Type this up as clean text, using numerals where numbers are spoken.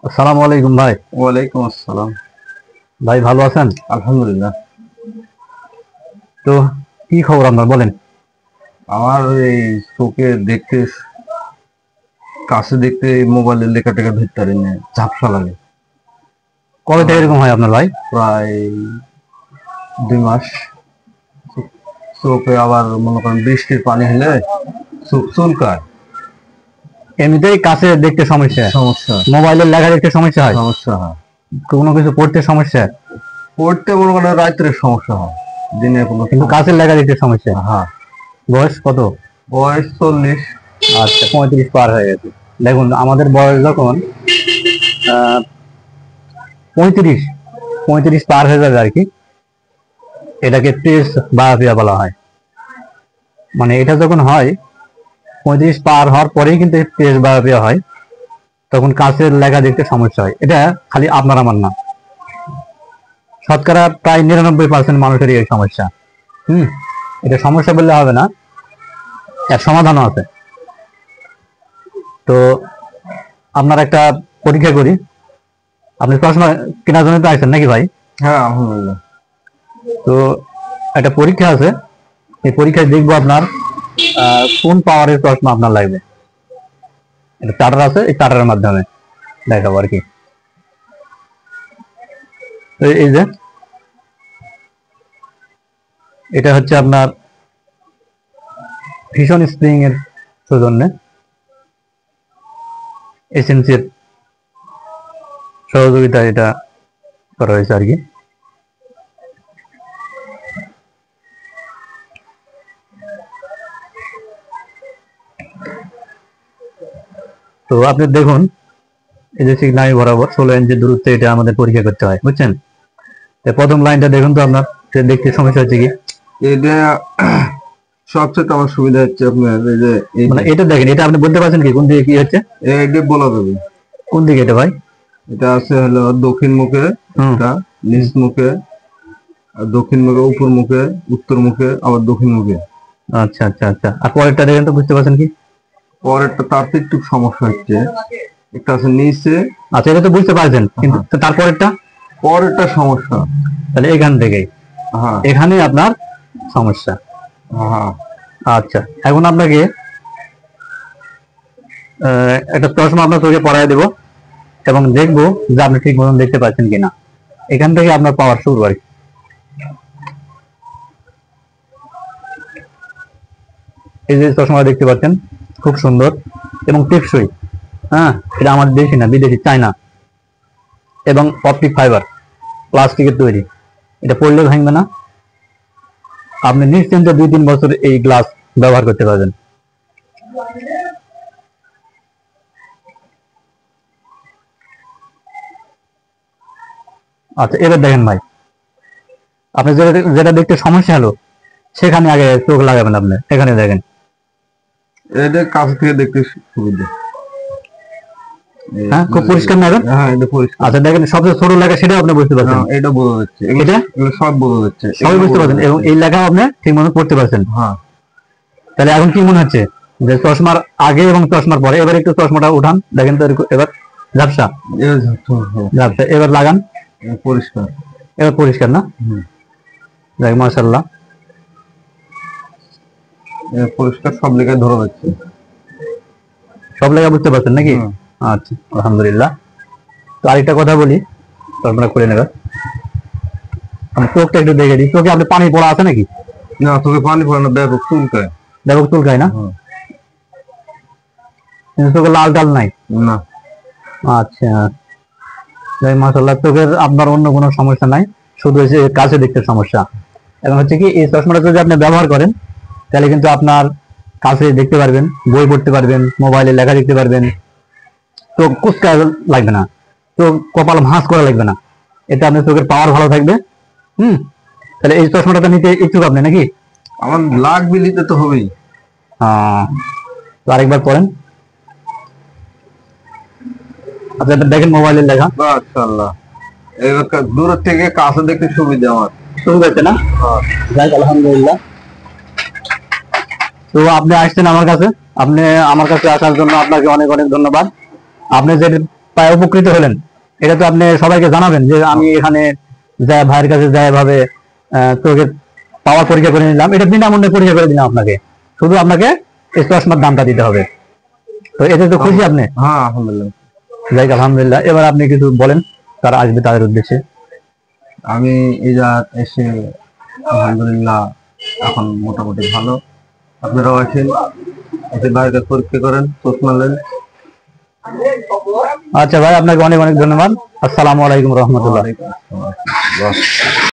আসসালামু আলাইকুম ভাই। ওয়ালাইকুম আসসালাম। ভাই ভালো আছেন? আলহামদুলিল্লাহ। তো কি খবর আপনার বলেন। আমার এই চোখে দেখতে, কাছে দেখতে মোবাইলের লেখা টেখা ধরতে পারি না, ঝাপসা লাগে। কবে থেকে এরকম হয় আপনার ভাই? প্রায় 2 মাস। চোখে আবার মনে করেন বৃষ্টির পানি হলে চোখ চুলকায়। এমনিতেই কাছে দেখতে সমস্যা, সমস্যা মোবাইলের লেখা দেখতে সমস্যা হয়, সমস্যা হয়। কোনো কিছু পড়তে সমস্যা, পড়তে মনে করেন রাত্রে সমস্যা হয়, দিনে কোনো কিন্তু কাছের লেখা দেখতে সমস্যা। হ্যাঁ। বয়স কত? বয়স 40। আচ্ছা, 35 পার হয়ে গেছে। দেখুন আমাদের বয়স যখন 35 35 পার হয়ে যাবে আর কি, এটাকে তেজ বায়াপিয়া বলা হয়। মানে এটা যখন হয় 35 পার হওয়ার পরেই কিন্তু তেজ বায়াপিয়া হয়, তখন কাছের লেখা দেখতে সমস্যা হয়। এটা খালি আপনার আমার না, শতকরা প্রায় 99% মানুষেরই এই সমস্যা। এটা সমস্যা বললে হবে না, এর সমাধানও আছে। তো আপনার একটা পরীক্ষা করি। আপনি প্রশ্ন কেনার জন্য তো আসছেন নাকি ভাই? হ্যাঁ, আলহামদুলিল্লাহ। তো একটা পরীক্ষা আছে, এই পরীক্ষায় দেখবো আপনার কোন পাওয়ারের প্রশ্ন আপনার লাগবে। এটা চার্টার আছে, এই চার্টারের মাধ্যমে দেখাবো আর কি। তো এই যে এটা হচ্ছে আপনার ভীষণ স্প্রিং এর সৌজন্যে এসেন্সির সহযোগিতা এটা করা হয়েছে আর কি। তো আপনি দেখুন, এই যে সিগনাল বরাবর 16 ইঞ্চি দূরত্বে এটা আমাদের পরীক্ষা করতে হয়, বুঝছেন? তো প্রথম লাইনটা দেখুন তো আপনার দেখতে সমস্যা হচ্ছে কি। এটা সবচেয়ে আমার সুবিধা হচ্ছে আপনার এই যে মানে এটা দেখেন, এটা আপনি বলতে পারছেন কি কোন দিকে কি হচ্ছে? এইটা বলা যাবে। কোন দিকে এটা ভাই? এটা আছে হলো দক্ষিণ মুখে, একটা নিচ মুখে, আর দক্ষিণ মুখে, উপর মুখে, উত্তর মুখে, আবার দক্ষিণ মুখে। আচ্ছা আচ্ছা আচ্ছা, আর পরেরটা দেখেন তো, বুঝতে পারছেন কি? পরেরটা তার তো একটু সমস্যা হচ্ছে, একটা আছে নিচে। আচ্ছা, এটা তো বুঝতে পারছেন, কিন্তু তারপরেরটা? পরেরটা সমস্যা তাহলে এখান থেকেই হ্যাঁ এখানে আপনার সমস্যা। হ্যাঁ। আচ্ছা, এখন আপনাকে একটা প্রশ্ন আপনার চোখে পড়ায় দেবো এবং দেখবো যে আপনি ঠিক মতন দেখতে পাচ্ছেন কিনা। এখান থেকে আপনার পাওয়ার শুরু আর কি। এই যে চশমা দেখতে পাচ্ছেন, খুব সুন্দর এবং টেকসই। হ্যাঁ, এটা আমাদের দেশি না, বিদেশি, চায়না, এবং অপটিক ফাইবার, প্লাস্টিকের তৈরি। এটা পড়লে ভাঙবে না, আপনি নিশ্চিন্তে 2-3 বছর এই গ্লাস ব্যবহার করতে পারবেন। আচ্ছা, এবার দেখেন ভাই, আপনি যেটা যেটা দেখতে সমস্যা হলো সেখানে আগে চোখ লাগাবেন। আপনি এখানে দেখেন, এটা কাছ থেকে দেখতে সুবিধা। হ্যাঁ, খুব পরিষ্কার নেবেন। হ্যাঁ, এটা পরিষ্কার। আচ্ছা দেখেন, সবচেয়ে ছোট লেখা সেটা আপনি বুঝতে পারছেন। এটা বোঝা যাচ্ছে, এটা এগুলো সব বোঝা যাচ্ছে, সবাই বুঝতে পারছেন, এবং এই লেখা আপনি ঠিক মতো পড়তে পারছেন। হ্যাঁ। তাহলে এখন কি মনে হচ্ছে যে চশমার আগে এবং চশমার পরে? এবার একটু চশমাটা উঠান, দেখেন তো এবার ঝাপসা ঝাপসা, এবার লাগান, পরিষ্কার। এবার পরিষ্কার না? দেখ, মাশাআল্লাহ, পরিষ্কার, সব লেখায় ধরা যাচ্ছে, সব লেখা বুঝতে পারছেন নাকি? আচ্ছা, আলহামদুলিল্লাহ। তো আরেকটা কথা বলি, চশমাটা খুলে নেবেন। আমি চোখটা একটু দেখে দিই, চোখে আপনি পানি পড়া আছে নাকি? না, তোকে পানি পড়ে না, ব্যাপক চুলকায়। ব্যাপক চুলকায় না? কিন্তু চোখে লাল টাল নাই? না। আচ্ছা, মাশাআল্লাহ, চোখের আপনার অন্য কোনো সমস্যা নাই, শুধু এসে কাছে দেখতে সমস্যা। এবং হচ্ছে কি, এই চশমাটা যদি আপনি ব্যবহার করেন তাহলে কিন্তু আপনার কাছে দেখতে পারবেন, বই পড়তে পারবেন, মোবাইলে লেখা দেখতে পারবেন, তো কুচকা লাগবে না, তো কপাল ভাঁজ করা লাগবে না। এতে আপনার চোখের পাওয়ার ভালো থাকবে। তাহলে এই চশমাটা নিতে ইচ্ছুক আপনি নাকি? আমার লাগবে, নিতে তো হবেই। তো আরেকবার পড়েন। আচ্ছা, দেখেন মোবাইলের লেখা। মাশাআল্লাহ, এবার দূর থেকে কাছে দেখতে সুবিধা আমার। সুবিধা হচ্ছে না? যাই, আলহামদুলিল্লাহ। তো আপনি আসছেন আমার কাছে, আপনি আমার কাছে আসার জন্য আপনাকে অনেক অনেক ধন্যবাদ। আপনি যে পায় উপকৃত হলেন, এটা তো আপনি সবাইকে জানাবেন যে আমি এখানে যাই ভাইয়ের কাছে যাই এভাবে চোখের পাওয়ার পরীক্ষা করে নিলাম, এটা বিনামূল্যে পরীক্ষা করে দিলাম আপনাকে, শুধু আপনাকে এই চশমার দামটা দিতে হবে। তো এতে তো খুশি আপনি? হ্যাঁ আলহামদুলিল্লাহ। যাই হোক, আলহামদুলিল্লাহ। এবার আপনি কিছু বলেন তারা আসবে তাদের উদ্দেশ্যে। আমি এই যা এসে আলহামদুলিল্লাহ এখন মোটামুটি ভালো। আপনারাও আসেন, এসে বাইরে পরীক্ষা করেন, চশমা নেন। আচ্ছা ভাই, আপনাকে অনেক অনেক ধন্যবাদ। আসসালামু আলাইকুম রহমতুল্লাহ। ওয়ালাইকুম আসসালাম।